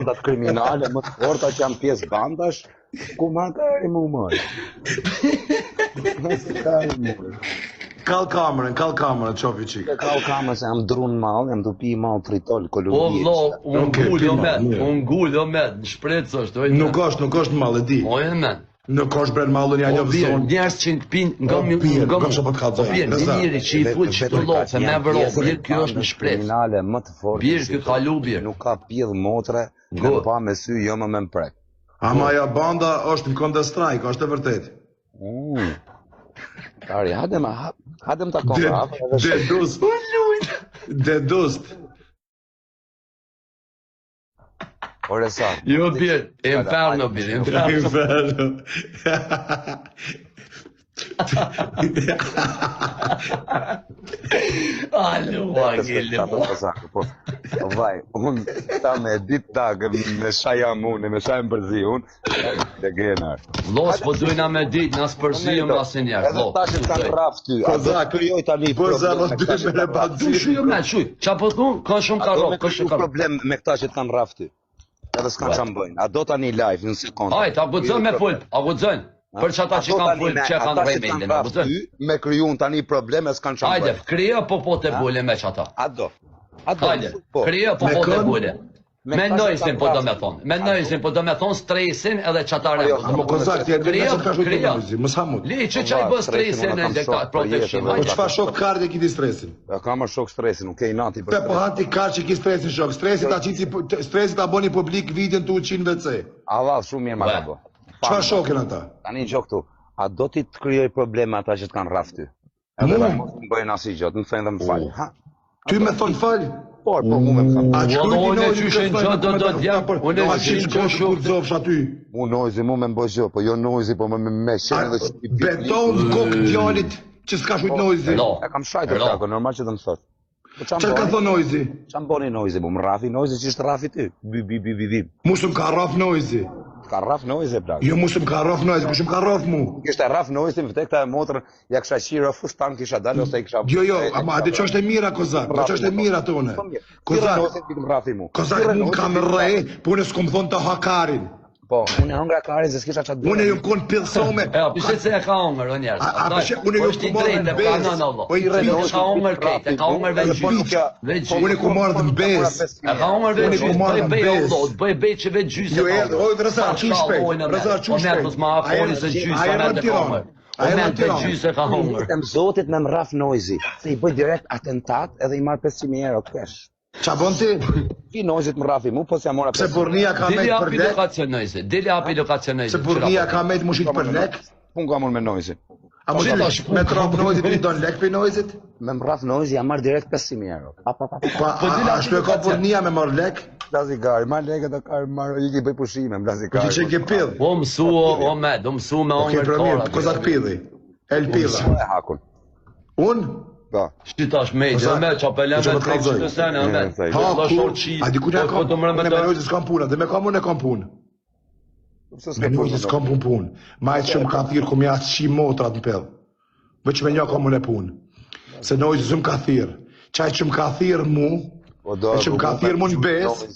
bandat kriminale më të forta që janë pjesë bandash, ku ma ka i mu mërë. Kall kamerën, qofi qik. Kall kamerën se jam drun malë, jam të pi malë fritol, O kolumbije. vlo, unë gullë med, në shpretë është. Nuk është malë, e di. O e men. Nuk është bren malë një një vëzon. Njerës që në pinë, nga më njëri që i full që të lotë, me vëro, bjerë kjo është në shpretë. Kriminale më të fortë. Bjerë kjo kalu bjerë. Nuk ka pjedh motre, në pa me sy, jo më me mprek. Ama ja banda është në Counter Strike, është e vërtet. Kari, hadem ta kontra. Dedust. Ore sa. Jo bjerë, inferno bjerë, inferno. Alo, agile mo. Vaj, unë ta me dit takë, me shajam unë, me shajam përzi unë, dhe genar. Los, po dujna me dit, nas përzi unë asin njerë. Edhe ta që kanë raf ty, Kozak, kryoj tani Shuj, qa po thunë, ka shumë ka rofë, ka shumë ka rofë. problem me këta që kanë raf ty. Edhe s'kan që më bëjnë. A do tani live në sekundë. Ajt, a gudzën me full, a gudzën. Për që ata që kanë full, që kanë rejmejnë, a gudzën. Me kryun tani probleme s'kan që më bëjnë. Ajde, krija po po të bule me që ata. A do. Ajde, krija po po të bule. Me nëjsin po do me thonë. Me nëjsin po do me thonë stresin edhe që ata rejmë. Amo Kozak, ti e dhe nëse ka shujtë krija. nëjzi, mësë hamut. Li, që qaj bë stresin e dhe protekshim. Po qëfa shok karë dhe kiti stresin? Ka më shok stresin, nuk e i nati për Pe po hati karë që ki stresin shok, stresin ta boni publik videon të uqin VC. A valë shumë mirë ma ka bo. Qëfa shokin ata? Tani gjo këtu, a do ti të kryoj probleme ata që të kanë raf ty? Edhe dhe mos më bëjnë asi gjotë, më thënë dhe më falë. Ty me thonë falë? Por mu me më thënë. A që kujti Unë e nojzi qyshen gjë do t'jam, unë e A që qyshen gjë shkosh kur zofsh aty? Mu nojzi, mu me më bëjë po jo nojzi, po me qenë dhe që Beton kokë djallit që s'ka shujt nojzi. E kam shajtë të kako, normal që të më thotë. Qërë ka thonë nojzi? Qa më boni nojzi, mu më rafi nojzi që ishtë rafi ty. Bi. Musëm ka raf nojzi. Ka raf nojzi e plak. Jo musëm ka raf nojzi, kushëm ka raf mu. Kishte raf nojzi, më vëte këta e motrë, ja kësha qira fustan kisha dalë, ose i kësha... Jo, ama adi që është e mira, Kozak, që është e mira tone. Kozak, unë kam rrej, po unë s'kom thonë të hakarin. Po, unë e hongra karin, se s'kisha qatë Unë e ju konë pilsome. E, pishe se e ka hongër, o njerës. Unë e ju ku marrë në bes. E ka hongër kejt, e ka hongër veç Unë e ku marrë në bes. E ka hongër veç gjysë, bëj bej o vlot, bëj bej që veç gjysë Jo, Rëzar, që shpejt, Rëzar, që O njerës ma afori se gjysë, a me të hongër. O me të gjysë e ka hongër. Të zotit me më raf nojzi, se i bëj direkt atentat edhe i marrë 500.000 euro kesh. Qa bon ti? Ki nojzit më rafi mu, po si amora 500.000. Se burnia ka Dili mejt për api lek? lokacionojse, dili api lokacionojse. Se burnia ka mejt mushit për lek? Pun ka mund me nojzit. A mushit me trop nojzit i don lek për nojzit? Me më raf nojzi, ja marrë direkt 500.000 euro. Pa, a shtu e ka burnia me marrë lek? Blazi gari, ma leke të karë marrë, i ki bëj pushime, blazi Që që gari. ke pidh? O mësu o med, o mësu me Oke, hongër për mirë, kora. kozak pidhi? El pidha. E hakun. Unë? Da. Shqitash me, dhe me që apelem që e më të t'kallzoj. që të sene, me. Haku, a di ku nga kam? Po të mërë me Unë të... me nojzit s'kam puna, dhe me kam unë e kam punë. Me nojzit s'kam punë. Majtë që më ka thirë ku mja qi motrat në pedhë. Veç me njo kam unë e punë. Se nojzit zë më ka thirë. Qaj që më ka thirë mu, e që më ka thirë mu në besë,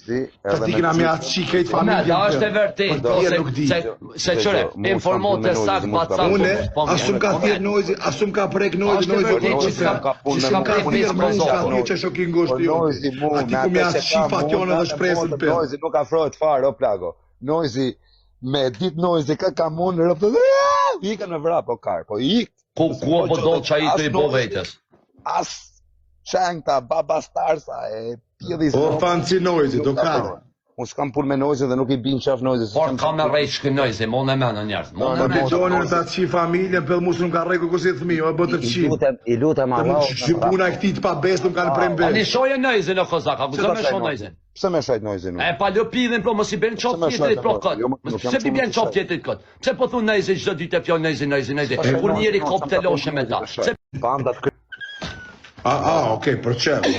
të tikina mja qi kejtë Me, familjen. da është e vërtet, po se qëre, informote sakë WhatsApp. Une, asum ka thirë nojzit, asum ka prek nojzit, Është e vërtet që s'ka ka thirë mu, ka thirë që shokin goshti jo. Ati ku mja qi fatjone dhe shpresën për. Nojzi nuk afrohet fare, o plago. Nojzi, me dit nojzi ka mund, rëpë të ika në vrap, o karë, po ik. Ku po do që a i të i bo vetës? As qengta, babastarsa, e pjedhi O fanë si nojzi, do karë. Unë s'kam pun me nojzi dhe nuk i bin qef nojzi. Por ka me rej shkënojzi, mon e menë njerës. Po ti donin ta qi familjen, për mos nuk ka rregull ku si fëmijë, o bë të qi. I lutem Allah. Që puna e këtij të pa besë nuk kanë prem Ani besë. shoje nëjzin o kozak, a guzëm e shoje nëjzin. Pse me shajt nojzin? E pa lëpidhin, pro mos i bën qop tjetërit pro këtë. Pse ti bjen qop tjetërit këtë? Pse po thu nëjzin çdo ditë fjalë nëjzin. Kur njeri kop të loshe me ta. Bandat Okej, për çfarë?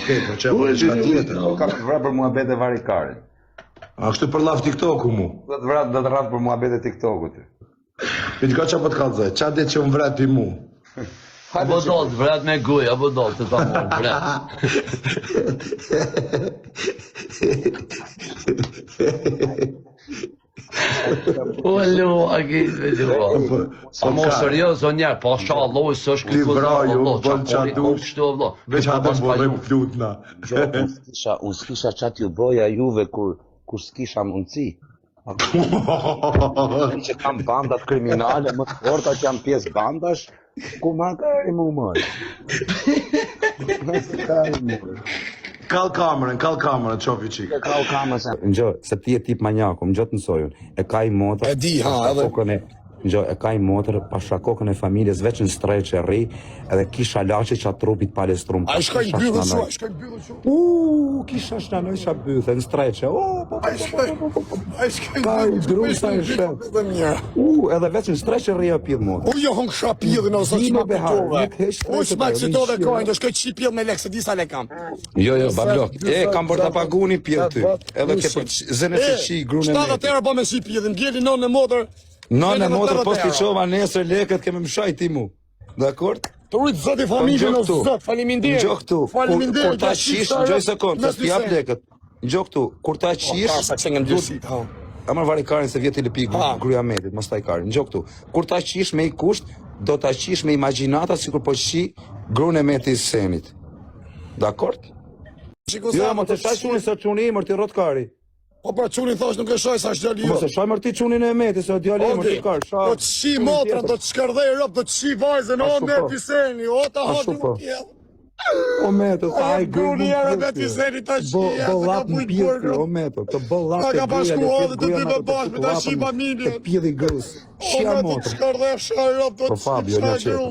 Ka të vrap për muhabet e varikarit. A kështu për laf TikToku mu. Do të vrap për muhabet e TikTokut. Ti ka çfarë po të kallzoj? Çfarë ditë që më vret ti mu? Apo dalt, vret me guj, apo dalt të ta morë, vret. O, a gjithë, a mo serios, o njerë, pa sha Allah, së është këtë Allah, që kështu Allah. Veç hata më bëjmë flutna. Unë s'kisha qatë ju boja juve kur s'kisha mundësi. Që kam bandat kriminale, më të forta që jam pjesë bandash, ku ma kari mu mërë. Kall kamerën, qofi qikë. Kall kamerën. Ngjo, se ti e tip manjaku, më gjotë nësojun. E ka i motër. E di, ha, edhe. Ngjo, e ka i motër, pasha kokën e familjes, veç në streq e ri, edhe kisha laçi qa trupit palestrum. A i shkaj në byllë që, Kisha shnanoj qa byllë, në streqe. A i shkaj në Ka i drusa e shep. Edhe veç në streq e ri e pjedh motër. Jo hong sha pjellin, o së që ma pëtove. Shma që to dhe kojnë, do shkaj që pjell me lekë, se disa le kam. Jo, bablok, kam bërë të pagu një pjell ty. Edhe ke për zënë që qi grune me. 70 euro po me si pjellin, bjeli non në motër. Non e motër posti qova nesër lekët keme më shaj ti mu. Dakord? Të rritë zëti familjen o zët, faliminderit. Njo këtu, kur ta qish, gjoj sekund, të t'jap lekët. Njo këtu, kur ta qish, a mërë varikarin se vjeti lëpi gruja medit, mos ta i karin. Njo këtu, kur ta qish me i kusht, do ta qish me imaginata si kur po qi grune me të senit. Dakord? Jo, më të shaj qunin se quni imër ti rotkari. Po pra qunin thash nuk e shaj sa është djali jo. Mos e shaj mërë ti qunin e meti, se djali imër ti kar. Do të qi motrën, do të shkërdhej rëp, do të qi vajzën, o me piseni, o ta haqë nuk tjellë. O meto, ta i gruni e me piseni ta qi, e se ka pujtë burgë. O meto, të bollap Ta ka bashku hadhe të dy me bashkë, ta qi familjen. Të pjedhi grus, shia O me motrë. të shkërdhej shaj rëp, do të qi shaj gru.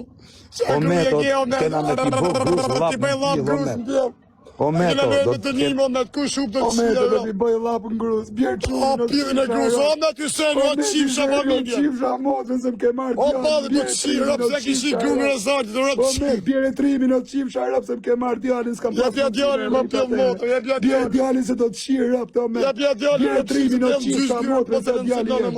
O meto, kena me t'i bo grus, lap në pjedh, o meto, do të njimo me të kush up do të qia do t'i bëj lap në grus, bjerë O pjedhin e grus, o me t'ju sen, o të qifsha familjen. Qifsha motrën se m'ke marrë O padhe do të qi, rëp se kishi grunë e zartë, do rëp qi. Bjerë trimin o të qifsha rëp se m'ke marrë djalin, s'kam Ja pja djalin ma pjell motrë, ja pja Bjerë djalin se do të qi rëp të me. Ja pja djalin Bjerë trimin o të qifsha motrën se djalin.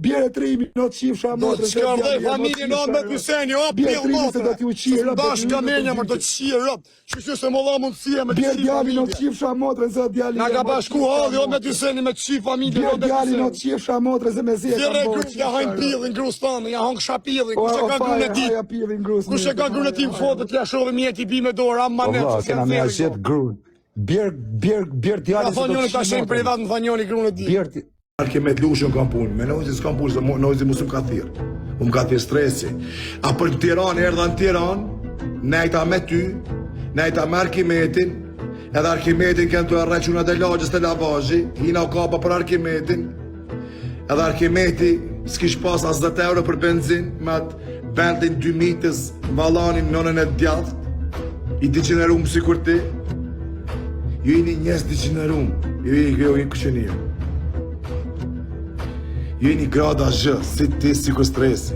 Bjerë trimin o të qifsha Do të motrën se shkardej familjen o me t'ju sen, o pjell motrë. Bashkë ka menja mërë do të qi rëp, që se më la mundësia me të qi familjen. Qifsha motrën se djalin. Na ka bashku halli o me t'ju seni me të qi familjen o me t'ju Djalin o sen. të qifsha motrën se me zjetë. Thire grus ja hajnë pillin, grus tanë, ja hongë shapillin, kushe ka grune dit. Kushe ka grune tim fotot, ja shodhe mjeti bi me dorë, am manet. Allah, kena me ashet grun. Bjerë djalin Ka fanjoni ta shenë privat në fanjoni grune dit. Bjerë Arke me t'lushën kam punë, me nojzi s'kam punë, se nojzi musëm ka thirë. Më ka thirë stresi. A për në Tiran, erdha në Tiran, nejta me ty, nejta me Arkimetin, edhe Arkimetin kënë të arrequna dhe lagjës të lavazhi, hina o kapa për Arkimetin, edhe Arkimeti s'kish pas as 10 euro për benzin, me atë vendin 2 mitës valanin nonën e djath, i degenerum si kur ti, ju i një njes degenerum, ju i këshënirë. Ju i një grada zhë, si ti si ku stresi.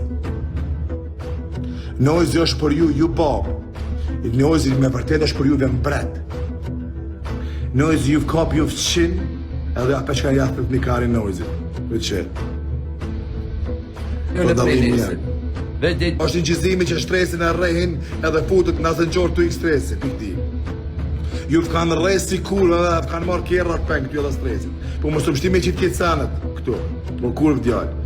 Nojzi është për ju babë. Nojzi me vërtet është për juve mbret. Nojzi ju kap ju fëqin, edhe apë që ka jathët një kari nojzi. Vëqe. Jo në predesin. është një gjizimi që stresin e rehin edhe futët nëse në gjorë të ik stresin. Pikti. Ju kanë rejë si kur edhe kanë marrë kjerrat për këtu edhe stresin. Po më së mështime që t'jetë sanët këtu. Po kur vëdjallë.